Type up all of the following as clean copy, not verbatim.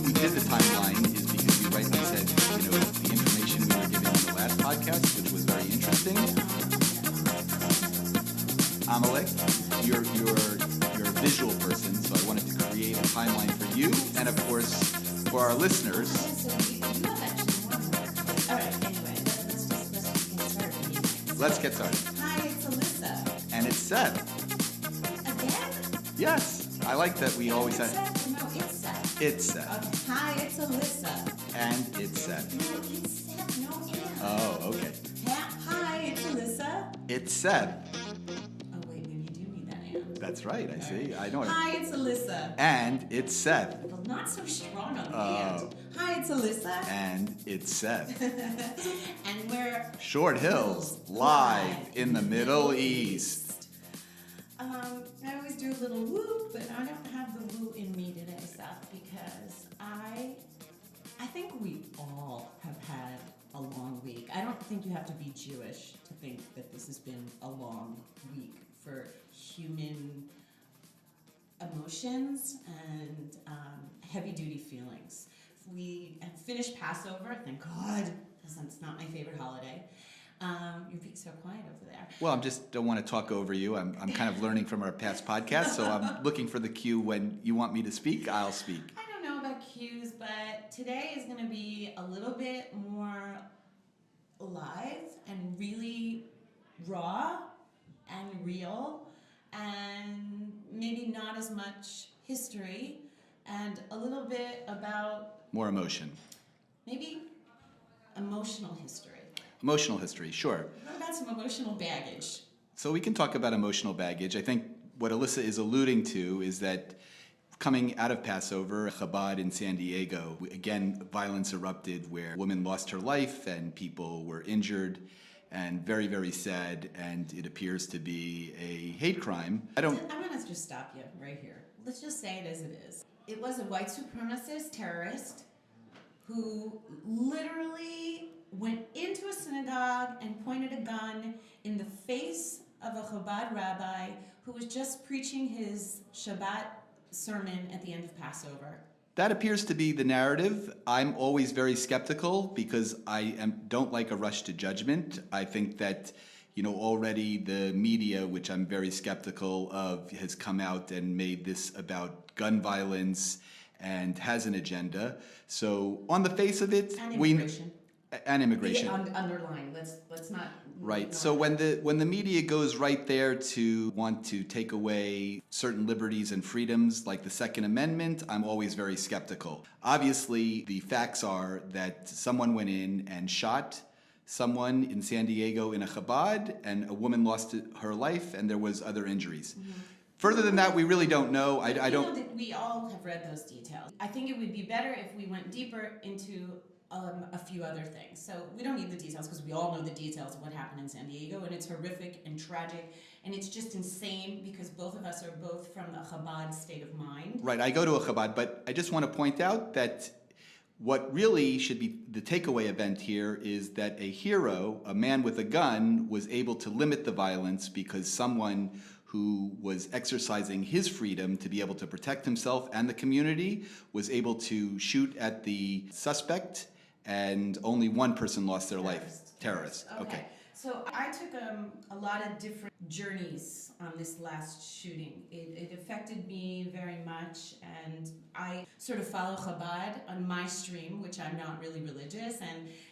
we did the timeline is because you rightly said, the information we were giving on the last podcast, which was very interesting. Amalek, you're a visual person, so I wanted to create a timeline for you, and of course, for our listeners. All right, anyway, Let's get started. Hi, it's Alyssa. And it's Seb. Again? Yes, I like that we always have. No, it's Seb. It's Seb. Okay. Hi, it's Alyssa. And it's Seb. No, it's Seb. No, and. Oh, okay. Hi, it's Alyssa. It's Seb. Oh, wait, maybe you do need that and. That's right, I see. I know it. Hi, it's Alyssa. And it's Seb. Well, not so strong on the and. Hi, it's Alyssa. And it's Seb. And we're Short Hills, live in the Middle East. I always do a little woo, but I don't have the woo in me today, Seth, because I think we all have had a long week. I don't think you have to be Jewish to think that this has been a long week for human emotions and heavy-duty feelings. We have finished Passover, thank God, because it's not my favorite holiday. You're being so quiet over there. Well, I just don't want to talk over you. I'm kind of learning from our past podcasts, so I'm looking for the cue when you want me to speak, I'll speak. I don't know about cues, but today is going to be a little bit more live and really raw and real, and maybe not as much history, and a little bit about More emotion. maybe emotional history. Emotional history, sure. What about some emotional baggage? So we can talk about emotional baggage. I think what Alyssa is alluding to is that coming out of Passover, Chabad in San Diego, again, violence erupted where a woman lost her life and people were injured, and very, very sad, and it appears to be a hate crime. I'm going to just stop you right here. Let's just say it as it is. It was a white supremacist terrorist who literally went into a synagogue and pointed a gun in the face of a Chabad rabbi who was just preaching his Shabbat sermon at the end of Passover. That appears to be the narrative. I'm always very skeptical because I don't like a rush to judgment. I think that, already the media, which I'm very skeptical of, has come out and made this about gun violence and has an agenda. So on the face of it, and immigration. Underline. Let's not. Right. So when the media goes right there to want to take away certain liberties and freedoms like the Second Amendment, I'm always very skeptical. Obviously, the facts are that someone went in and shot someone in San Diego in a Chabad, and a woman lost her life, and there was other injuries. Mm-hmm. Further than that, we really don't know. I don't. Know that we all have read those details. I think it would be better if we went deeper into a few other things. So we don't need the details because we all know the details of what happened in San Diego, and it's horrific and tragic, and it's just insane because both of us are both from the Chabad state of mind. Right, I go to a Chabad, but I just want to point out that what really should be the takeaway event here is that a hero, a man with a gun, was able to limit the violence because someone who was exercising his freedom to be able to protect himself and the community was able to shoot at the suspect, and only one person lost their life. Terrorist. Okay. So I took a lot of different journeys on this last shooting. It affected me very much, and I sort of follow Chabad on my stream, which I'm not really religious,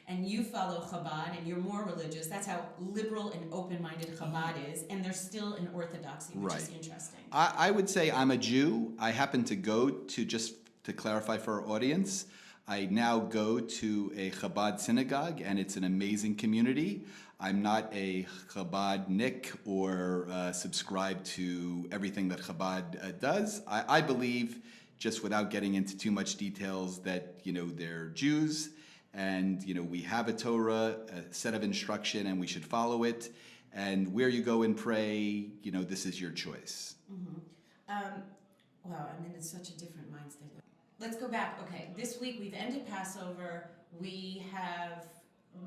and you follow Chabad, and you're more religious. That's how liberal and open-minded Chabad is, and there's still an orthodoxy, which is interesting. I would say I'm a Jew. I happen to go to, just to clarify for our audience, I now go to a Chabad synagogue, and it's an amazing community. I'm not a Chabadnik or subscribe to everything that Chabad does. I believe, just without getting into too much details, that they're Jews, and we have a Torah, a set of instruction, and we should follow it. And where you go and pray, this is your choice. Mm-hmm. Wow, I'm in such a different mind state. Let's go back. Okay, this week we've ended Passover. We have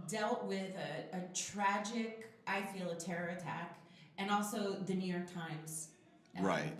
dealt with a tragic, I feel, a terror attack, and also the New York Times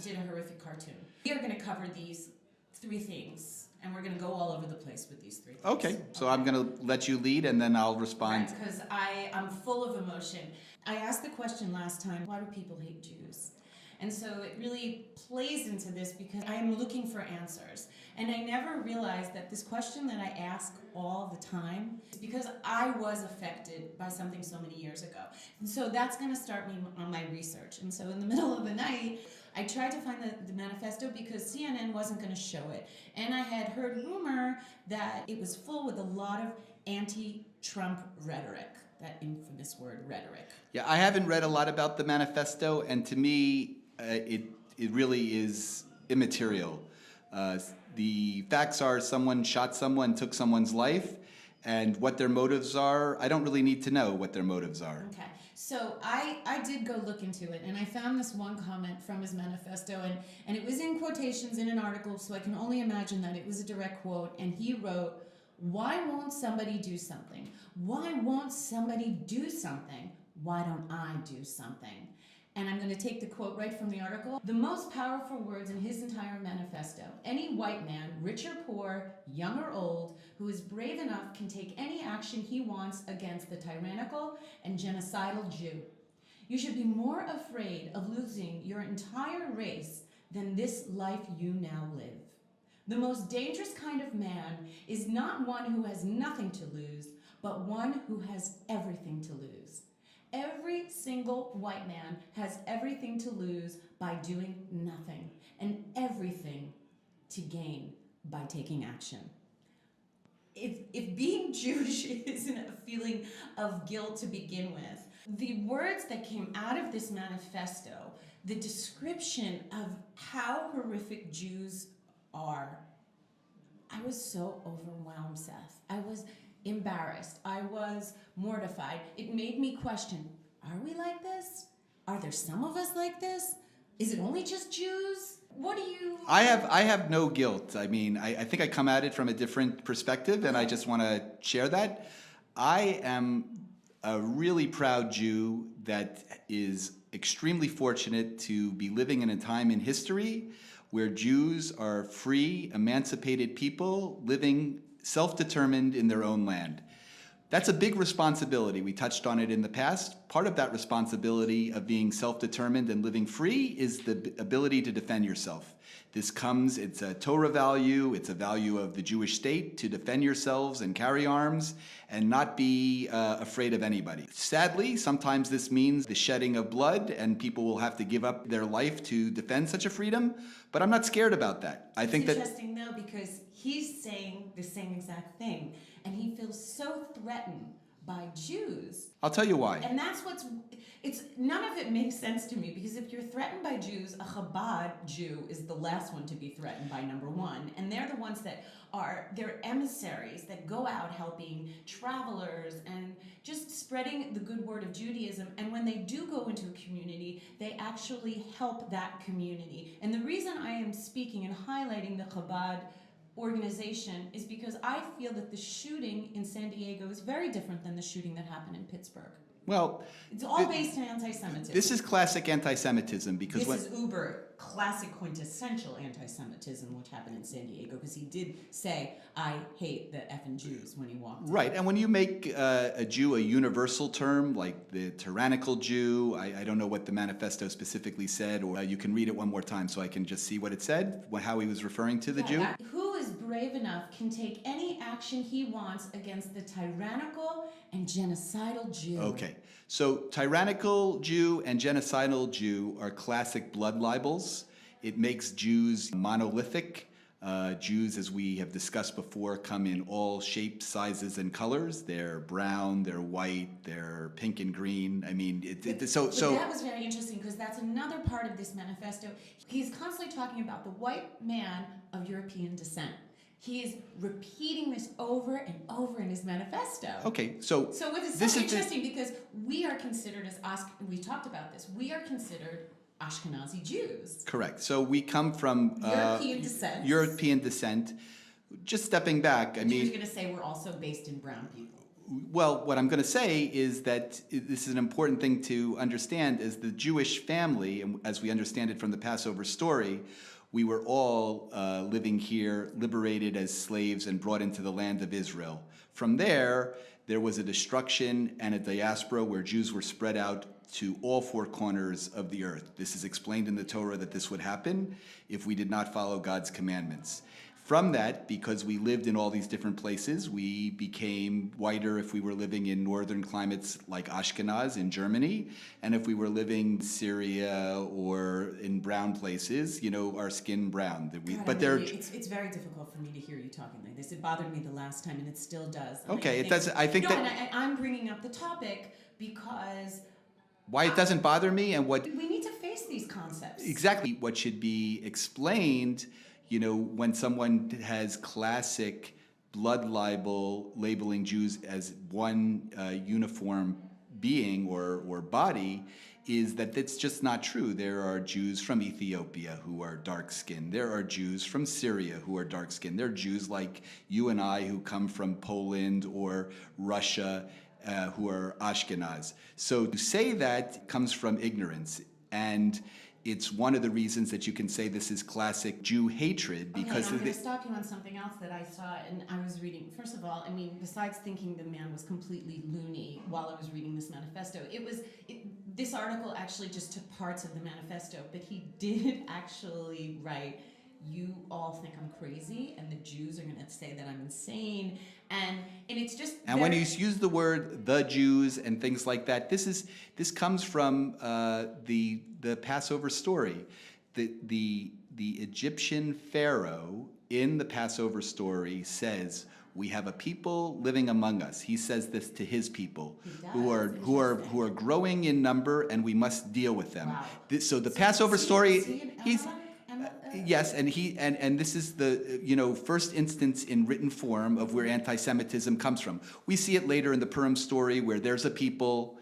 did a horrific cartoon. We are going to cover these three things, and we're going to go all over the place with these three things. Okay, so I'm going to let you lead, and then I'll respond. Because I'm full of emotion. I asked the question last time, why do people hate Jews? And so it really plays into this because I am looking for answers. And I never realized that this question that I ask all the time is because I was affected by something so many years ago. And so that's going to start me on my research. And so in the middle of the night, I tried to find the manifesto because CNN wasn't going to show it. And I had heard rumor that it was full with a lot of anti-Trump rhetoric, that infamous word, rhetoric. Yeah, I haven't read a lot about the manifesto, and to me, it really is immaterial. The facts are someone shot someone, took someone's life, and what their motives are, I don't really need to know what their motives are. Okay, so I did go look into it, and I found this one comment from his manifesto, and it was in quotations in an article, so I can only imagine that it was a direct quote, and he wrote, "Why won't somebody do something? Why won't somebody do something? Why don't I do something?" And I'm going to take the quote right from the article. The most powerful words in his entire manifesto. Any white man, rich or poor, young or old, who is brave enough can take any action he wants against the tyrannical and genocidal Jew. You should be more afraid of losing your entire race than this life you now live. The most dangerous kind of man is not one who has nothing to lose, but one who has everything to lose. Every single white man has everything to lose by doing nothing, and everything to gain by taking action. If being Jewish isn't a feeling of guilt to begin with, the words that came out of this manifesto, the description of how horrific Jews are, I was so overwhelmed, Seth. I was embarrassed. I was mortified. It made me question, are we like this? Are there some of us like this? Is it only just Jews? What do you... I have no guilt. I mean, I think I come at it from a different perspective, and I just want to share that. I am a really proud Jew that is extremely fortunate to be living in a time in history where Jews are free, emancipated people living self-determined in their own land. That's a big responsibility. We touched on it in the past. Part of that responsibility of being self-determined and living free is the ability to defend yourself. This comes, it's a Torah value, it's a value of the Jewish state to defend yourselves and carry arms and not be afraid of anybody. Sadly, sometimes this means the shedding of blood and people will have to give up their life to defend such a freedom, but I'm not scared about that. I think it's interesting though, because he's saying the same exact thing, and he feels so threatened by Jews. I'll tell you why. And that's none of it makes sense to me, because if you're threatened by Jews, a Chabad Jew is the last one to be threatened by, number one. And they're the ones that they're emissaries that go out helping travelers and just spreading the good word of Judaism. And when they do go into a community, they actually help that community. And the reason I am speaking and highlighting the Chabad organization is because I feel that the shooting in San Diego is very different than the shooting that happened in Pittsburgh. Well, it's all based on anti-Semitism. This is classic anti-Semitism because this is uber classic quintessential anti-Semitism, which happened in San Diego, because he did say, "I hate the effing Jews" when he walked in. Right, and when you make a Jew a universal term, like the tyrannical Jew, I don't know what the manifesto specifically said, or you can read it one more time so I can just see what it said, how he was referring to the Jew. Who is brave enough can take any action he wants against the tyrannical and genocidal Jew. Okay, so tyrannical Jew and genocidal Jew are classic blood libels. It makes Jews monolithic. Jews, as we have discussed before, come in all shapes, sizes, and colors. They're brown, they're white, they're pink and green. I mean, but that was very interesting, because that's another part of this manifesto. He's constantly talking about the white man of European descent. He is repeating this over and over in his manifesto. Okay, so it's so interesting because we are considered we talked about this. We are considered Ashkenazi Jews. Correct. So we come from European descent. Just stepping back, I mean, you're going to say we're also based in brown people. Well, what I'm going to say is that this is an important thing to understand, is the Jewish family, and as we understand it from the Passover story, we were all living here, liberated as slaves and brought into the land of Israel. From there was a destruction and a diaspora where Jews were spread out to all four corners of the earth. This is explained in the Torah that this would happen if we did not follow God's commandments. From that, because we lived in all these different places, we became whiter if we were living in northern climates like Ashkenaz in Germany, and if we were living in Syria or in brown places, our skin brown. It's very difficult for me to hear you talking like this. It bothered me the last time, and it still does. Okay, it does. I think that. And I'm bringing up the topic because. Why it doesn't bother me and what. We need to face these concepts. Exactly. What should be explained. When someone has classic blood libel labeling Jews as one uniform being or body, is that that's just not true. There are Jews from Ethiopia who are dark-skinned. There are Jews from Syria who are dark-skinned. There are Jews like you and I who come from Poland or Russia who are Ashkenaz. So to say that comes from ignorance. And it's one of the reasons that you can say this is classic Jew hatred because I'm going to stop you on something else that I saw and I was reading. First of all, besides thinking the man was completely loony while I was reading this manifesto, this article actually just took parts of the manifesto, but he did actually write, you all think I'm crazy and the Jews are going to say that I'm insane. And it's just. And when you use the word "the Jews" and things like that, this comes from the Passover story. The Egyptian Pharaoh in the Passover story says, "We have a people living among us." He says this to his people, who are growing in number, and we must deal with them. Wow. So the Passover story, yes, and this is the first instance in written form of where anti-Semitism comes from. We see it later in the Purim story where there's a people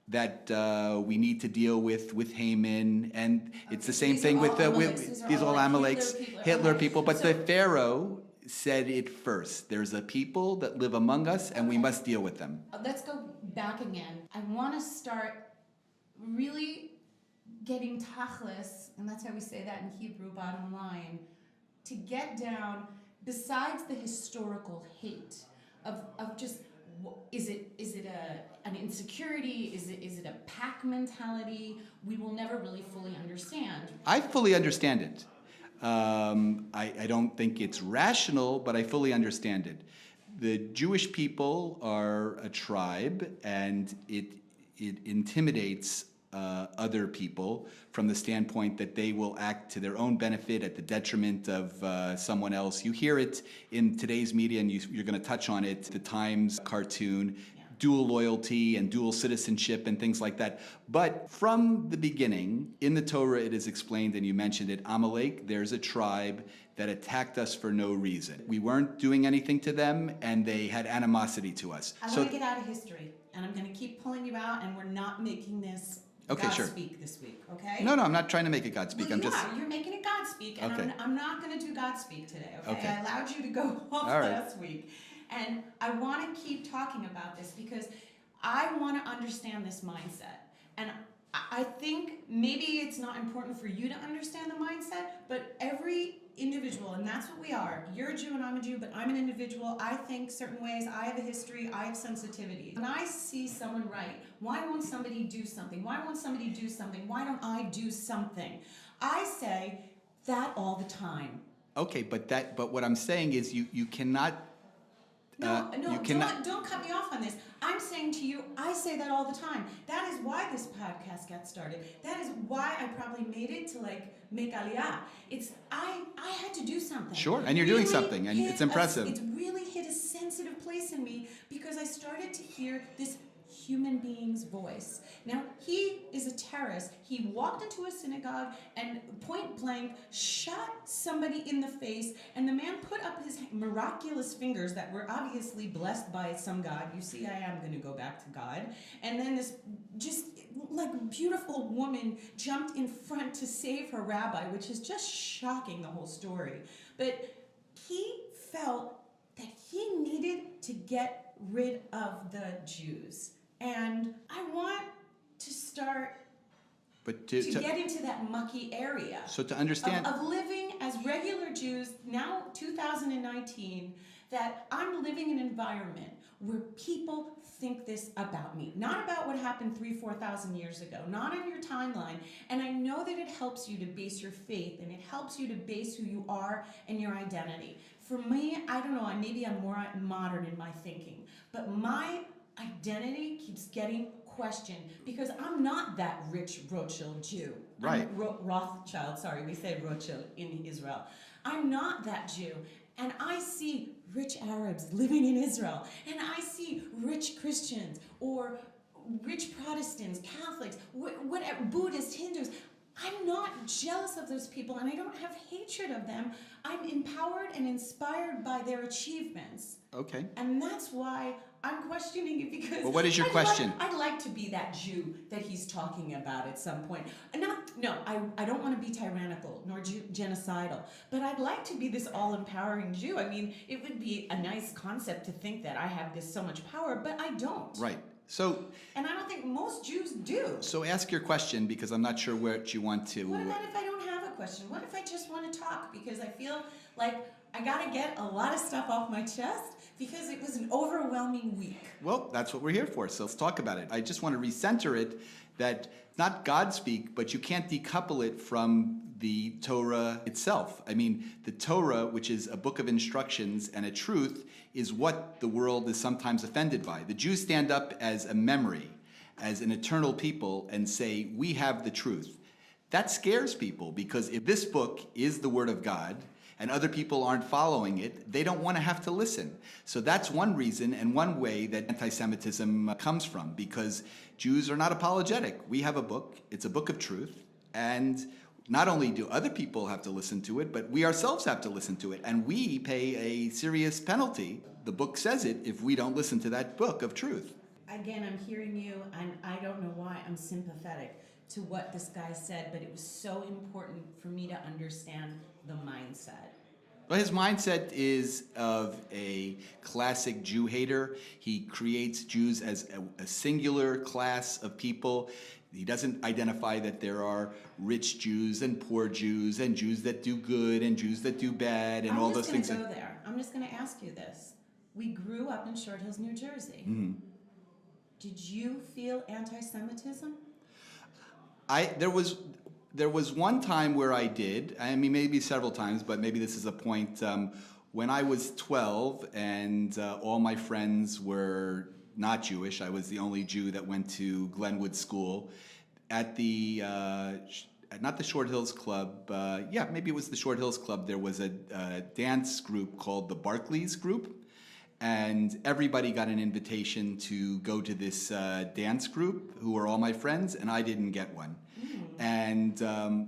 that we need to deal with Haman, and it's the same thing with these are all Amaleks, Hitler people. But the Pharaoh said it first. There's a people that live among us, and we must deal with them. Let's go back again. I want to start really getting tachlis, and that's how we say that in Hebrew, bottom line, to get down, besides the historical hate of just, is it an insecurity? Is it a pack mentality? We will never really fully understand. I fully understand it. I don't think it's rational, but I fully understand it. The Jewish people are a tribe, and it intimidates other people from the standpoint that they will act to their own benefit at the detriment of someone else. You hear it in today's media, and you're going to touch on it, the Times cartoon, dual loyalty and dual citizenship and things like that. But from the beginning, in the Torah it is explained, and you mentioned it, Amalek, there's a tribe that attacked us for no reason. We weren't doing anything to them, and they had animosity to us. I want to get out of history, and I'm going to keep pulling you out, and we're not making this God speak this week, okay? No, I'm not trying to make it God speak. Well, you're making it God speak, and okay. I'm not going to do God speak today, okay? I allowed you to go off last week. And I want to keep talking about this because I want to understand this mindset. And I think maybe it's not important for you to understand the mindset, but every individual, and that's what we are. You're a Jew and I'm a Jew, but I'm an individual. I think certain ways. I have a history. I have sensitivity. When I see someone write, why won't somebody do something? Why won't somebody do something? Why don't I do something? I say that all the time. Okay, but what I'm saying is you cannot. Don't cut me off on this. I'm saying to you, I say that all the time. That is why this podcast got started. That is why I probably made it to make aliyah. I had to do something. Sure, and you're doing something, and it's impressive. It really hit a sensitive place in me because I started to hear this human being's voice. Now, he is a terrorist. He walked into a synagogue and point blank shot somebody in the face, and the man put up his miraculous fingers that were obviously blessed by some God. You see, I am going to go back to God. And then this just beautiful woman jumped in front to save her rabbi, which is just shocking, the whole story. But he felt that he needed to get rid of the Jews. And I want to start But to get into that mucky area. So to understand... Of living as regular Jews, now 2019, that I'm living in an environment where people think this about me. Not about what happened 4,000 years ago, not on your timeline. And I know that it helps you to base your faith, and it helps you to base who you are and your identity. For me, I don't know, maybe I'm more modern in my thinking, but my identity keeps getting questioned because I'm not that rich Rothschild Jew. Right. Rothschild, sorry, we say Rothschild in Israel. I'm not that Jew. And I see rich Arabs living in Israel. And I see rich Christians or rich Protestants, Catholics, whatever, Buddhists, Hindus. I'm not jealous of those people, and I don't have hatred of them. I'm empowered and inspired by their achievements. Okay. And that's why I'm questioning it, because... Well, what is your question? I'd like to be that Jew that he's talking about at some point. I don't want to be tyrannical nor genocidal, but I'd like to be this all-empowering Jew. I mean, it would be a nice concept to think that I have this so much power, but I don't. Right. So... And I don't think most Jews do. So ask your question, because I'm not sure what you want to... What about if I don't have a question? What if I just want to talk? Because I feel like I got to get a lot of stuff off my chest, because it was an overwhelming week. Well, that's what we're here for, so let's talk about it. I just want to recenter it, that not God speak, but you can't decouple it from the Torah itself. I mean, the Torah, which is a book of instructions and a truth, is what the world is sometimes offended by. The Jews stand up as a memory, as an eternal people, and say, we have the truth. That scares people, because if this book is the Word of God, and other people aren't following it, they don't want to have to listen. So that's one reason and one way that anti-Semitism comes from, because Jews are not apologetic. We have a book, it's a book of truth, and not only do other people have to listen to it, but we ourselves have to listen to it, and we pay a serious penalty. The book says it if we don't listen to that book of truth. Again, I'm hearing you, and I don't know why I'm sympathetic to what this guy said, but it was so important for me to understand the mindset. Well, his mindset is of a classic Jew hater. He creates Jews as a singular class of people. He doesn't identify that there are rich Jews and poor Jews and Jews that do good and Jews that do bad and all those things. I'm just going to go there. I'm just going to ask you this. We grew up in Short Hills, New Jersey. Mm-hmm. Did you feel anti-Semitism? There was one time where I did. I mean, maybe several times, but maybe this is a point. When I was 12 and all my friends were not Jewish, I was the only Jew that went to Glenwood School. At the, not the Short Hills Club, yeah, maybe it was the Short Hills Club, there was a dance group called the Barclays Group. And everybody got an invitation to go to this dance group, who were all my friends, and I didn't get one. And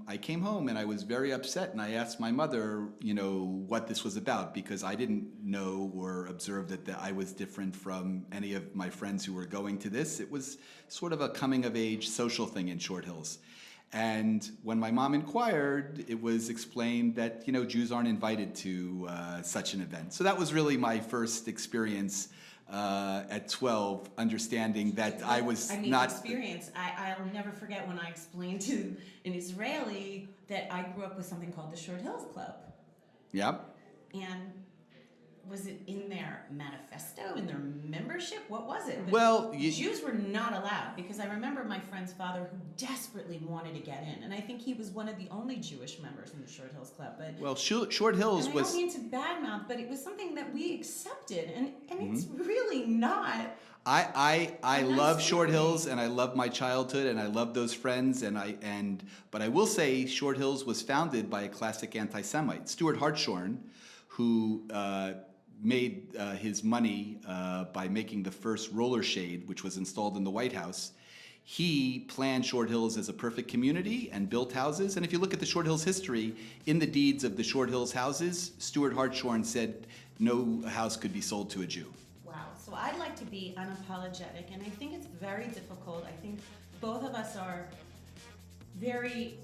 I came home and I was very upset, and I asked my mother, you know, what this was about, because I didn't know or observe that I was different from any of my friends who were going to this. It was sort of a coming-of-age social thing in Short Hills. And when my mom inquired, it was explained that, you know, Jews aren't invited to such an event. So that was really my first experience at 12, understanding that I was not... experience. I'll never forget when I explained to an Israeli that I grew up with something called the Short Hills Club. Yep. And was it in their manifesto, in their membership? What was it? But well, Jews were not allowed, because I remember my friend's father who desperately wanted to get in, and I think he was one of the only Jewish members in the Short Hills Club. But well, Short Hills was... I don't mean to badmouth, but it was something that we accepted, and it's really not. I love Short Hills, and I love my childhood, and I love those friends, but I will say Short Hills was founded by a classic anti-Semite, Stuart Hartshorn, who made his money by making the first roller shade, which was installed in the White House. He planned Short Hills as a perfect community and built houses. And if you look at the Short Hills history, in the deeds of the Short Hills houses, Stuart Hartshorn said no house could be sold to a Jew. Wow. So I'd like to be unapologetic, and I think it's very difficult. I think both of us are very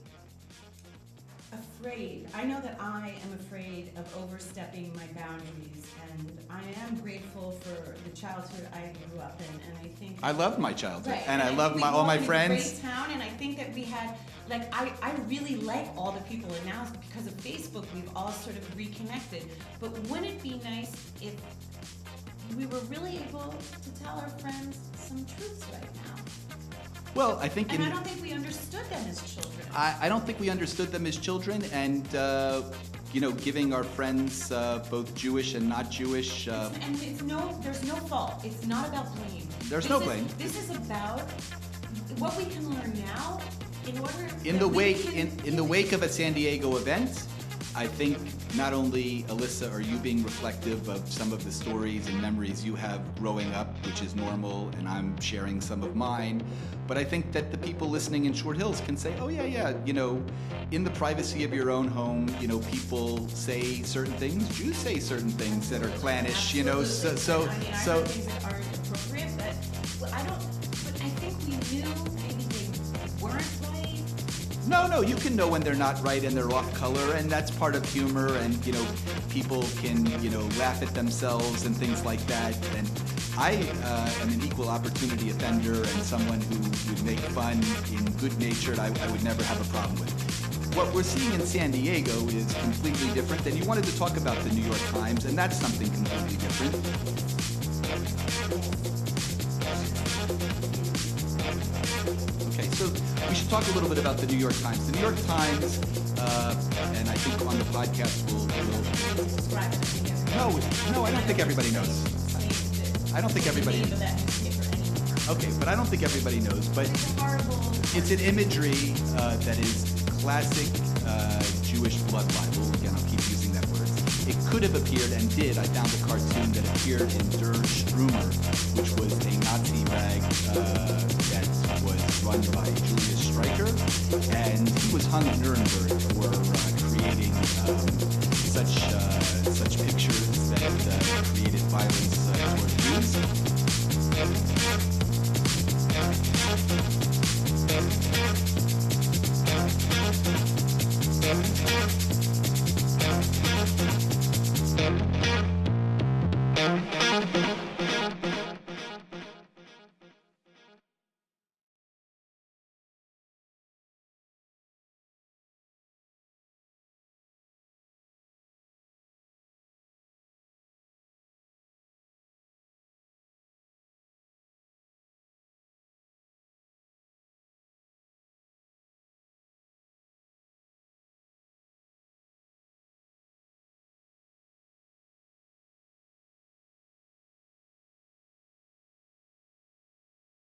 afraid. I know that I am afraid of overstepping my boundaries, and I am grateful for the childhood I grew up in, and I think I loved my childhood, right, and I think loved we all grew my up in a friends. Great town, and I think that we had like I really like all the people, and now because of Facebook, we've all sort of reconnected. But wouldn't it be nice if we were really able to tell our friends some truths right now? Well, I think And I don't think we understood them as children. I don't think we understood them as children, and giving our friends both Jewish and not Jewish. And there's no fault. It's not about blame. There's no blame. This is about what we can learn now in order. In the wake of a San Diego event, I think not only Alyssa are you being reflective of some of the stories and memories you have growing up, which is normal, and I'm sharing some of mine, but I think that the people listening in Short Hills can say, oh yeah, in the privacy of your own home, people say certain things, Jews say certain things that are clannish, I heard so things that aren't appropriate, but I think we knew maybe they weren't right. No, you can know when they're not right and they're off color, and that's part of humor, and people can laugh at themselves and things like that. And I am an equal opportunity offender and someone who would make fun in good natured. I would never have a problem with. What we're seeing in San Diego is completely different. And you wanted to talk about the New York Times, and that's something completely different. Okay, so we should talk a little bit about the New York Times. The New York Times, and I think on the podcast we'll Describe it as a no, I don't think everybody knows. I don't think everybody. Okay, but I don't think everybody knows. But it's an imagery that is classic Jewish blood libel. Again, I'll keep using that word. It could have appeared and did. I found a cartoon that appeared in Der Strummer, which was a Nazi rag that was run by Julius Streicher, and he was hung at Nuremberg for creating such pictures that created violence toward Jews.